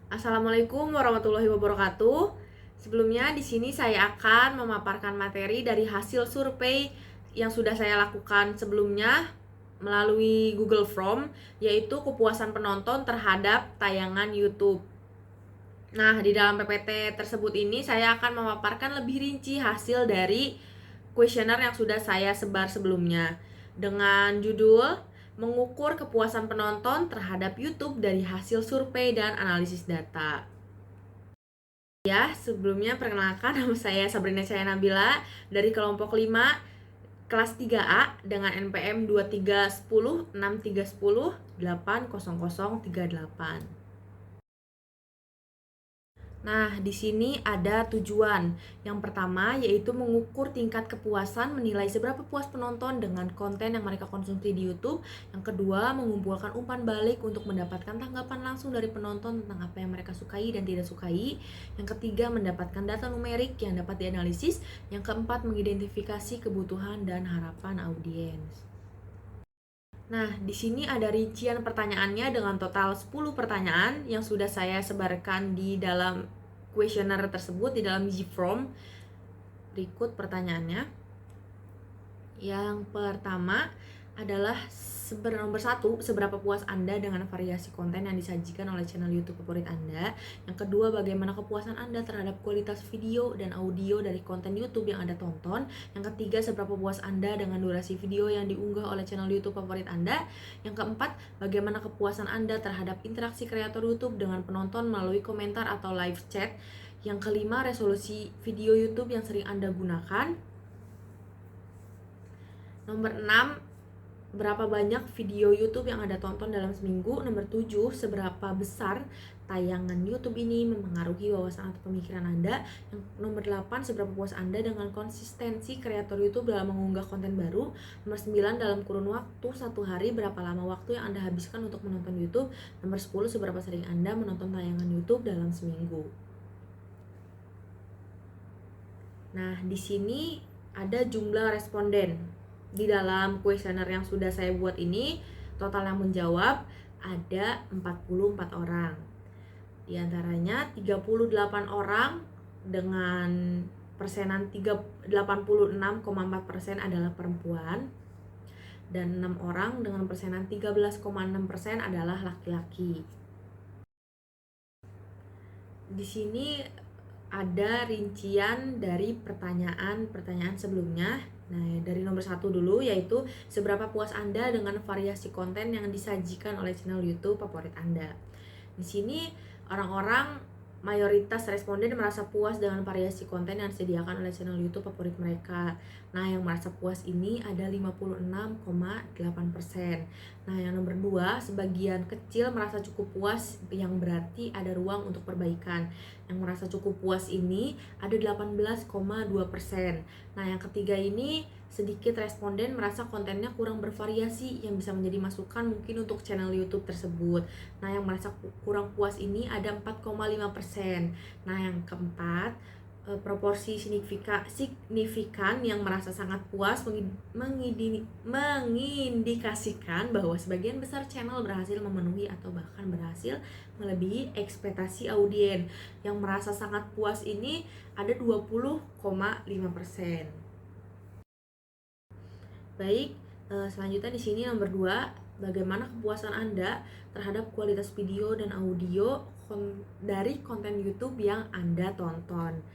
Assalamualaikum warahmatullahi wabarakatuh. Sebelumnya di sini saya akan memaparkan materi dari hasil survei yang sudah saya lakukan sebelumnya melalui Google Form, yaitu kepuasan penonton terhadap tayangan YouTube. Nah, di dalam PPT tersebut ini saya akan memaparkan lebih rinci hasil dari kuesioner yang sudah saya sebar sebelumnya dengan judul mengukur kepuasan penonton terhadap YouTube dari hasil survei dan analisis data. Ya, sebelumnya perkenalkan nama saya Sabrina Cahaya Nabila dari kelompok 5 kelas 3A dengan NPM 23106310800038. Nah, di sini ada tujuan. Yang pertama yaitu mengukur tingkat kepuasan, menilai seberapa puas penonton dengan konten yang mereka konsumsi di YouTube. Yang kedua, mengumpulkan umpan balik untuk mendapatkan tanggapan langsung dari penonton tentang apa yang mereka sukai dan tidak sukai. Yang ketiga, mendapatkan data numerik yang dapat dianalisis. Yang keempat, mengidentifikasi kebutuhan dan harapan audiens. Nah, di sini ada rincian pertanyaannya dengan total 10 pertanyaan yang sudah saya sebarkan di dalam kuesioner tersebut di dalam G-Form. Berikut pertanyaannya. Yang pertama adalah nomor 1, seberapa puas Anda dengan variasi konten yang disajikan oleh channel YouTube favorit Anda. Yang kedua, bagaimana kepuasan Anda terhadap kualitas video dan audio dari konten YouTube yang Anda tonton. Yang ketiga, seberapa puas Anda dengan durasi video yang diunggah oleh channel YouTube favorit Anda. Yang keempat, bagaimana kepuasan Anda terhadap interaksi kreator YouTube dengan penonton melalui komentar atau live chat. Yang kelima, resolusi video YouTube yang sering Anda gunakan. Nomor 6, berapa banyak video YouTube yang Anda tonton dalam seminggu. Nomor 7, seberapa besar tayangan YouTube ini mempengaruhi wawasan atau pemikiran Anda. Yang nomor 8, seberapa puas Anda dengan konsistensi kreator YouTube dalam mengunggah konten baru. Nomor 9, dalam kurun waktu 1 hari, berapa lama waktu yang Anda habiskan untuk menonton YouTube. Nomor 10, seberapa sering Anda menonton tayangan YouTube dalam seminggu. Nah, di sini ada jumlah responden. Di dalam kuesioner yang sudah saya buat ini, total yang menjawab ada 44 orang. Di antaranya 38 orang dengan persenan 86,4% adalah perempuan, dan 6 orang dengan persenan 13,6% adalah laki-laki. Di sini ada rincian dari pertanyaan sebelumnya. Nah, dari nomor 1 dulu, yaitu seberapa puas Anda dengan variasi konten yang disajikan oleh channel YouTube favorit Anda. Di sini orang-orang mayoritas responden merasa puas dengan variasi konten yang disediakan oleh channel YouTube favorit mereka. Nah, yang merasa puas ini ada 56,8%. Nah, yang nomor 2, sebagian kecil merasa cukup puas, yang berarti ada ruang untuk perbaikan. Yang merasa cukup puas ini ada 18,2%. Nah, yang ketiga ini sedikit responden merasa kontennya kurang bervariasi yang bisa menjadi masukan mungkin untuk channel YouTube tersebut. Nah, yang merasa kurang puas ini ada 4,5%. Nah, yang keempat, proporsi signifikan yang merasa sangat puas mengindikasikan bahwa sebagian besar channel berhasil memenuhi atau bahkan berhasil melebihi ekspektasi audiens. Yang merasa sangat puas ini ada 20,5%. Baik, selanjutnya di sini nomor 2, bagaimana kepuasan Anda terhadap kualitas video dan audio dari konten YouTube yang Anda tonton.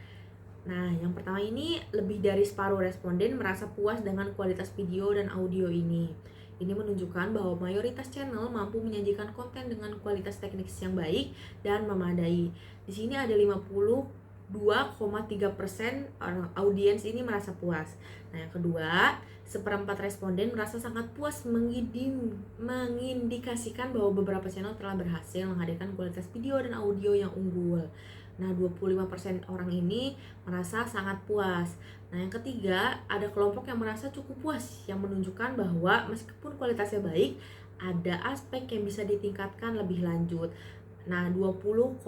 Nah, yang pertama ini lebih dari separuh responden merasa puas dengan kualitas video dan audio ini. Ini menunjukkan bahwa mayoritas channel mampu menyajikan konten dengan kualitas teknis yang baik dan memadai. Di sini ada 52,3% orang audiens ini merasa puas. Nah, yang kedua, seperempat responden merasa sangat puas mengindikasikan bahwa beberapa channel telah berhasil menghadirkan kualitas video dan audio yang unggul. Nah, 25% orang ini merasa sangat puas. Nah, yang ketiga, ada kelompok yang merasa cukup puas, yang menunjukkan bahwa meskipun kualitasnya baik, ada aspek yang bisa ditingkatkan lebih lanjut. Nah, 20,5%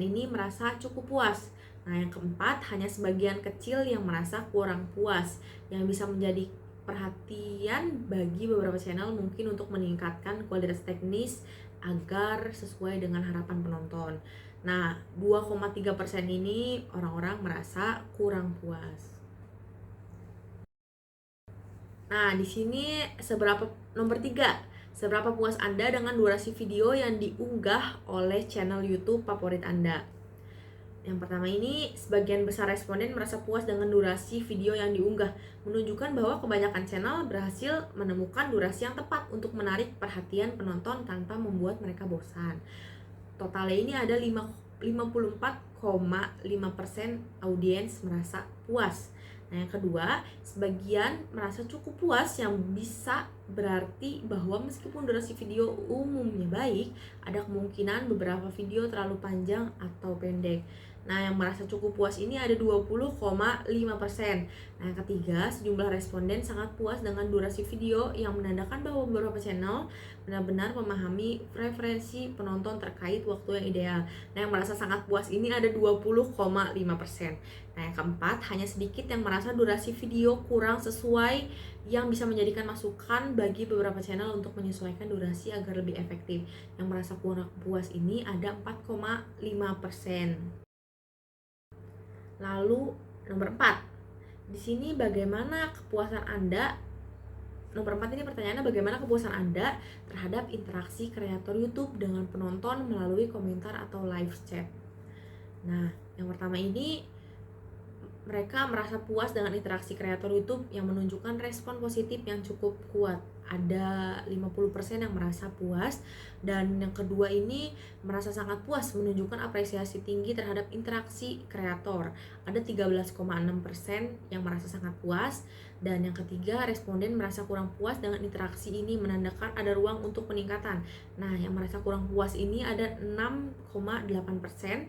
ini merasa cukup puas. Nah, yang keempat, hanya sebagian kecil yang merasa kurang puas, yang bisa menjadi perhatian bagi beberapa channel mungkin untuk meningkatkan kualitas teknis agar sesuai dengan harapan penonton. Nah, 2,3% ini orang-orang merasa kurang puas. Nah, di sini nomor 3, seberapa puas Anda dengan durasi video yang diunggah oleh channel YouTube favorit Anda? Yang pertama ini, sebagian besar responden merasa puas dengan durasi video yang diunggah, menunjukkan bahwa kebanyakan channel berhasil menemukan durasi yang tepat untuk menarik perhatian penonton tanpa membuat mereka bosan. Totalnya ini ada 54,5% audiens merasa puas. Nah, yang kedua, sebagian merasa cukup puas, yang bisa berarti bahwa meskipun durasi video umumnya baik, ada kemungkinan beberapa video terlalu panjang atau pendek. Nah, yang merasa cukup puas ini ada 20,5%. Nah, yang ketiga, sejumlah responden sangat puas dengan durasi video, yang menandakan bahwa beberapa channel benar-benar memahami preferensi penonton terkait waktu yang ideal. Nah, yang merasa sangat puas ini ada 20,5%. Nah, yang keempat, hanya sedikit yang merasa durasi video kurang sesuai, yang bisa menjadikan masukan bagi beberapa channel untuk menyesuaikan durasi agar lebih efektif. Yang merasa kurang puas ini ada 4,5%. Lalu nomor 4. Di sini bagaimana kepuasan Anda? Nomor 4 ini pertanyaannya, bagaimana kepuasan Anda terhadap interaksi kreator YouTube dengan penonton melalui komentar atau live chat? Nah, yang pertama ini, mereka merasa puas dengan interaksi kreator YouTube yang menunjukkan respon positif yang cukup kuat. Ada 50% yang merasa puas. Dan yang kedua ini merasa sangat puas, menunjukkan apresiasi tinggi terhadap interaksi kreator. Ada 13,6% yang merasa sangat puas. Dan yang ketiga, responden merasa kurang puas dengan interaksi ini, menandakan ada ruang untuk peningkatan. Nah, yang merasa kurang puas ini ada 6,8%.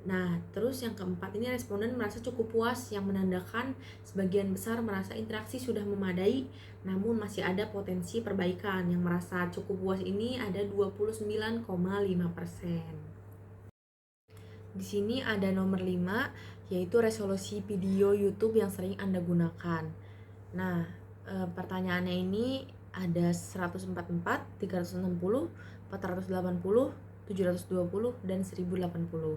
Nah, terus yang keempat ini, responden merasa cukup puas, yang menandakan sebagian besar merasa interaksi sudah memadai, namun masih ada potensi perbaikan. Yang merasa cukup puas ini ada 29,5%. Di sini ada nomor 5, yaitu resolusi video YouTube yang sering Anda gunakan. Nah, pertanyaannya ini ada 144, 360, 480, 720, dan 1080.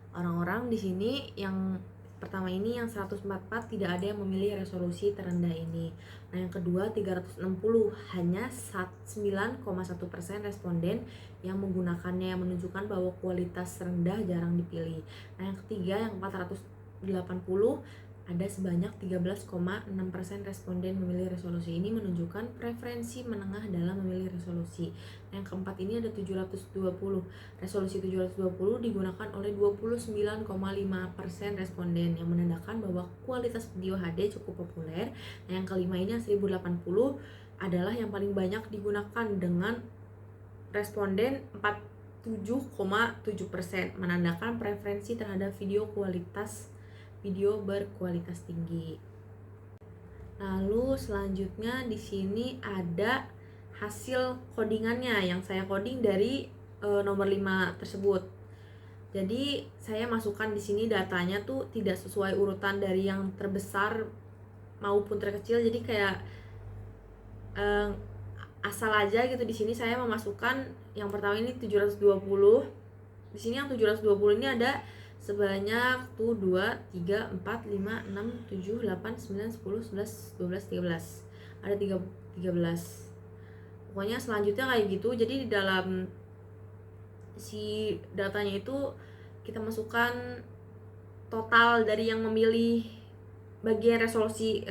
Orang-orang di sini yang pertama ini, yang 144, tidak ada yang memilih resolusi terendah ini. Nah, yang kedua 360, hanya 9,1% responden yang menggunakannya, yang menunjukkan bahwa kualitas rendah jarang dipilih. Nah, yang ketiga yang 480, ada sebanyak 13,6% responden memilih resolusi ini, menunjukkan preferensi menengah dalam memilih resolusi. Yang keempat ini ada 720. Resolusi 720 digunakan oleh 29,5% responden, yang menandakan bahwa kualitas video HD cukup populer. Nah, yang kelima ini yang 1080 adalah yang paling banyak digunakan dengan responden 47,7%, menandakan preferensi terhadap video berkualitas tinggi. Lalu selanjutnya di sini ada hasil codingannya, yang saya coding dari nomor 5 tersebut. Jadi saya masukkan di sini datanya tuh tidak sesuai urutan dari yang terbesar maupun terkecil. Jadi kayak asal aja gitu. Di sini saya memasukkan yang pertama ini 720. Di sini yang 720 ini ada sebanyak 2, 3, 4, 5, 6, 7, 8, 9, 10, 11, 12, 13. Ada 13. Pokoknya selanjutnya kayak gitu. Jadi di dalam si datanya itu kita masukkan total dari yang memilih bagian resolusi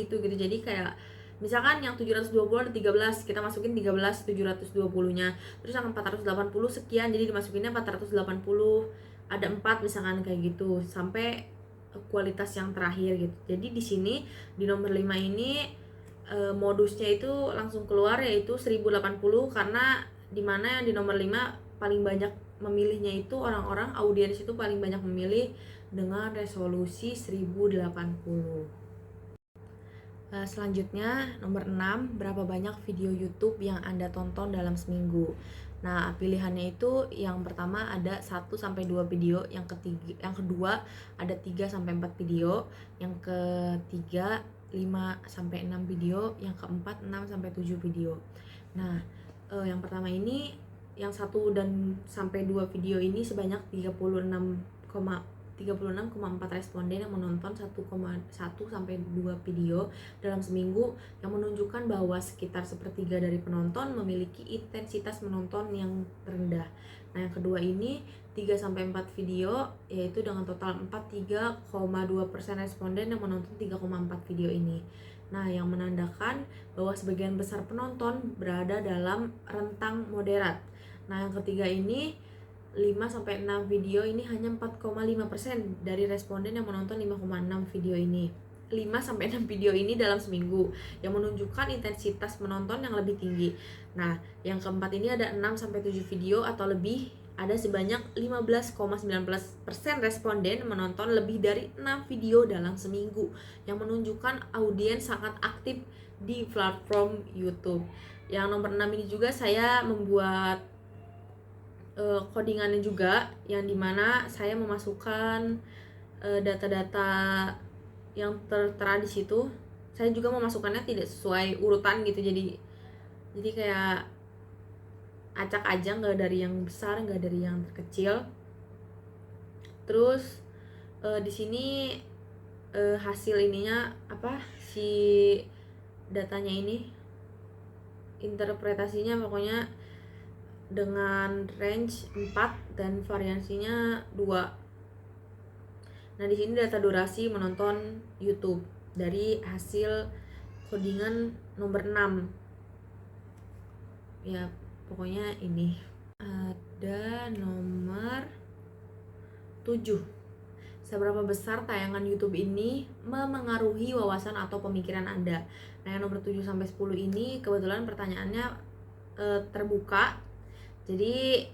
itu gitu. Jadi kayak misalkan yang 720 ada 13, kita masukin 13 720-nya. Terus yang 480 sekian, jadi dimasukinnya 480. Ada 4 misalkan kayak gitu sampai kualitas yang terakhir gitu. Jadi di sini di nomor 5 ini modusnya itu langsung keluar, yaitu 1080, karena dimana yang di nomor 5 paling banyak memilihnya itu orang-orang, audiens itu paling banyak memilih dengan resolusi 1080. Selanjutnya nomor 6, berapa banyak video YouTube yang Anda tonton dalam seminggu? Nah, pilihannya itu yang pertama ada 1-2 video, yang kedua ada 3-4 video, yang ketiga 5-6 video, yang keempat 6-7 video. Nah, yang pertama ini yang 1 dan sampai 2 video ini sebanyak 36,4 responden yang menonton 1,1 sampai 2 video dalam seminggu, yang menunjukkan bahwa sekitar sepertiga dari penonton memiliki intensitas menonton yang rendah. Nah, yang kedua ini 3 sampai 4 video, yaitu dengan total 43,2% responden yang menonton 3,4 video ini. Nah, yang menandakan bahwa sebagian besar penonton berada dalam rentang moderat. Nah, yang ketiga ini 5-6 video ini hanya 4,5% dari responden yang menonton 5,6 video ini. 5-6 video ini dalam seminggu, yang menunjukkan intensitas menonton yang lebih tinggi. Nah, yang keempat ini ada 6-7 video atau lebih, ada sebanyak 15,19% responden menonton lebih dari 6 video dalam seminggu, yang menunjukkan audiens sangat aktif di platform YouTube. Yang nomor 6 ini juga saya membuat codingannya juga, yang dimana saya memasukkan data-data yang tertera di situ. Saya juga memasukkannya tidak sesuai urutan gitu, jadi kayak acak aja, nggak dari yang besar nggak dari yang terkecil. Terus di sini hasil ininya apa, si datanya ini interpretasinya pokoknya dengan range 4 dan variasinya 2. Nah, di sini data durasi menonton YouTube dari hasil codingan nomor 6. Ya, pokoknya ini. Ada nomor 7. Seberapa besar tayangan YouTube ini memengaruhi wawasan atau pemikiran Anda? Nah, yang nomor 7 sampai 10 ini kebetulan pertanyaannya terbuka. Jadi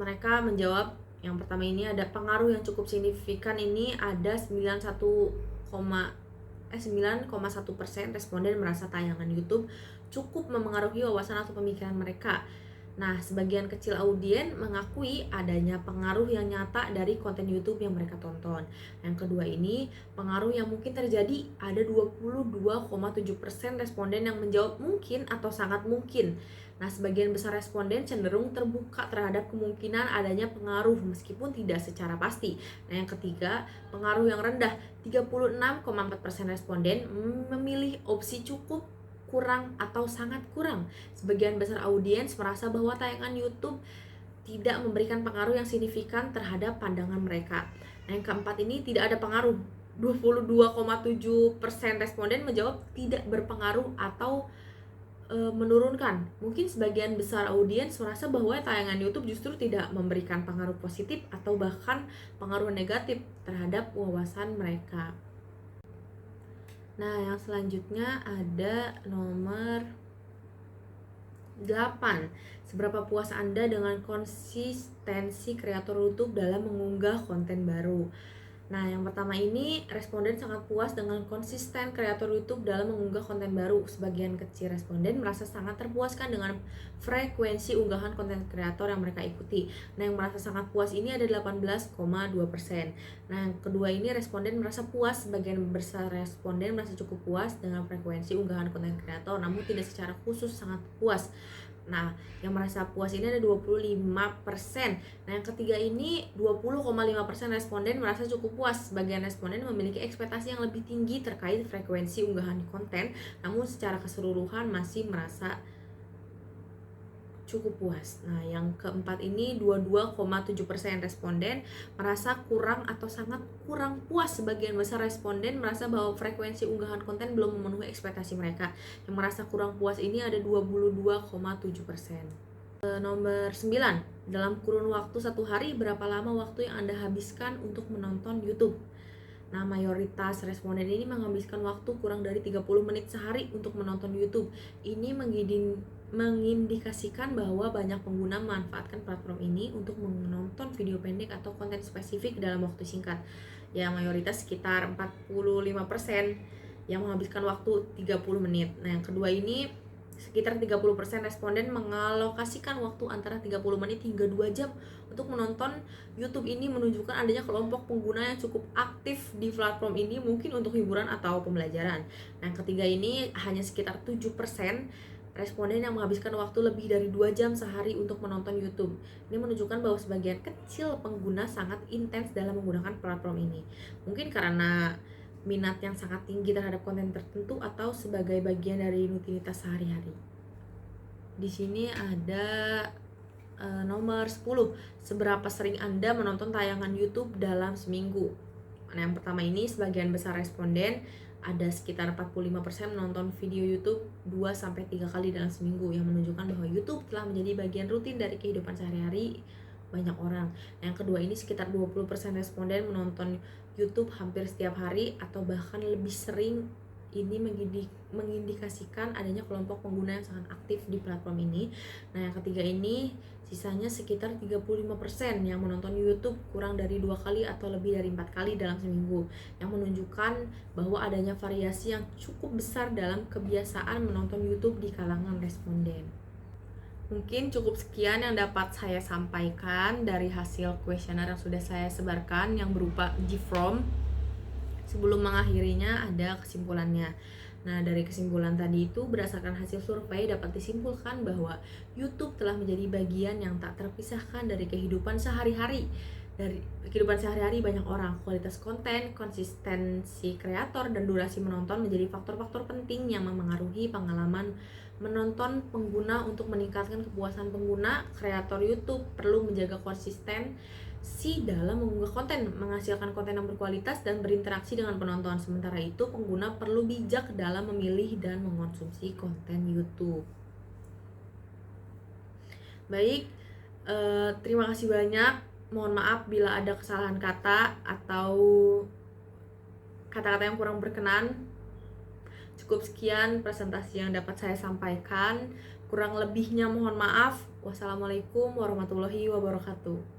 mereka menjawab yang pertama ini ada pengaruh yang cukup signifikan, ini ada 9,1% responden merasa tayangan YouTube cukup memengaruhi wawasan atau pemikiran mereka. Nah, sebagian kecil audien mengakui adanya pengaruh yang nyata dari konten YouTube yang mereka tonton. Yang kedua ini, pengaruh yang mungkin terjadi, ada 22,7% responden yang menjawab mungkin atau sangat mungkin. Nah, sebagian besar responden cenderung terbuka terhadap kemungkinan adanya pengaruh meskipun tidak secara pasti. Nah, yang ketiga, pengaruh yang rendah, 36,4% responden memilih opsi cukup, kurang, atau sangat kurang. Sebagian besar audiens merasa bahwa tayangan YouTube tidak memberikan pengaruh yang signifikan terhadap pandangan mereka. Nah, yang keempat ini tidak ada pengaruh. 22,7% responden menjawab tidak berpengaruh atau menurunkan. Mungkin sebagian besar audiens merasa bahwa tayangan YouTube justru tidak memberikan pengaruh positif atau bahkan pengaruh negatif terhadap wawasan mereka. Nah, yang selanjutnya ada nomor 8. Seberapa puas Anda dengan konsistensi kreator YouTube dalam mengunggah konten baru? Nah, yang pertama ini, responden sangat puas dengan konsisten kreator YouTube dalam mengunggah konten baru. Sebagian kecil responden merasa sangat terpuaskan dengan frekuensi unggahan konten kreator yang mereka ikuti. Nah, yang merasa sangat puas ini ada 18,2%. Nah, yang kedua ini, responden merasa puas. Sebagian besar responden merasa cukup puas dengan frekuensi unggahan konten kreator, namun tidak secara khusus sangat puas. Nah, yang merasa puas ini ada 25%. Nah, yang ketiga ini 20,5% responden merasa cukup puas. Sebagian responden memiliki ekspektasi yang lebih tinggi terkait frekuensi unggahan konten, namun secara keseluruhan masih merasa cukup puas. Nah, yang keempat ini 22,7% responden merasa kurang atau sangat kurang puas. Sebagian besar responden merasa bahwa frekuensi unggahan konten belum memenuhi ekspektasi mereka. Yang merasa kurang puas ini ada 22,7%. Nomor 9. Dalam kurun waktu 1 hari, berapa lama waktu yang Anda habiskan untuk menonton YouTube? Nah, mayoritas responden ini menghabiskan waktu kurang dari 30 menit sehari untuk menonton YouTube. Ini mengindikasikan bahwa banyak pengguna memanfaatkan platform ini untuk menonton video pendek atau konten spesifik dalam waktu singkat. Ya, mayoritas sekitar 45% yang menghabiskan waktu 30 menit. Nah, yang kedua ini sekitar 30% responden mengalokasikan waktu antara 30 menit hingga 2 jam untuk menonton YouTube. Ini menunjukkan adanya kelompok pengguna yang cukup aktif di platform ini, mungkin untuk hiburan atau pembelajaran. Nah, yang ketiga ini hanya sekitar 7% responden yang menghabiskan waktu lebih dari 2 jam sehari untuk menonton YouTube. Ini menunjukkan bahwa sebagian kecil pengguna sangat intens dalam menggunakan platform ini. Mungkin karena minat yang sangat tinggi terhadap konten tertentu atau sebagai bagian dari rutinitas sehari-hari. Di sini ada nomor 10. Seberapa sering Anda menonton tayangan YouTube dalam seminggu? Nah, yang pertama ini sebagian besar responden ada sekitar 45% menonton video YouTube 2-3 kali dalam seminggu, yang menunjukkan bahwa YouTube telah menjadi bagian rutin dari kehidupan sehari-hari banyak orang. Yang kedua ini sekitar 20% responden menonton YouTube hampir setiap hari atau bahkan lebih sering. Ini mengindikasikan adanya kelompok pengguna yang sangat aktif di platform ini. Nah, yang ketiga ini sisanya sekitar 35% yang menonton YouTube kurang dari 2 kali atau lebih dari 4 kali dalam seminggu, yang menunjukkan bahwa adanya variasi yang cukup besar dalam kebiasaan menonton YouTube di kalangan responden. Mungkin cukup sekian yang dapat saya sampaikan dari hasil kuesioner yang sudah saya sebarkan yang berupa G-Form. Sebelum mengakhirinya ada kesimpulannya. Nah, dari kesimpulan tadi itu berdasarkan hasil survei dapat disimpulkan bahwa YouTube telah menjadi bagian yang tak terpisahkan dari kehidupan sehari-hari. Dari kehidupan sehari-hari banyak orang. Kualitas konten, konsistensi kreator, dan durasi menonton menjadi faktor-faktor penting yang memengaruhi pengalaman menonton pengguna. Untuk meningkatkan kepuasan pengguna, kreator YouTube perlu menjaga konsistensi dalam mengunggah konten, menghasilkan konten yang berkualitas, dan berinteraksi dengan penonton. Sementara itu, pengguna perlu bijak dalam memilih dan mengonsumsi konten YouTube. Baik, terima kasih banyak. Mohon maaf bila ada kesalahan kata atau kata-kata yang kurang berkenan. Cukup sekian presentasi yang dapat saya sampaikan. Kurang lebihnya mohon maaf. Wassalamualaikum warahmatullahi wabarakatuh.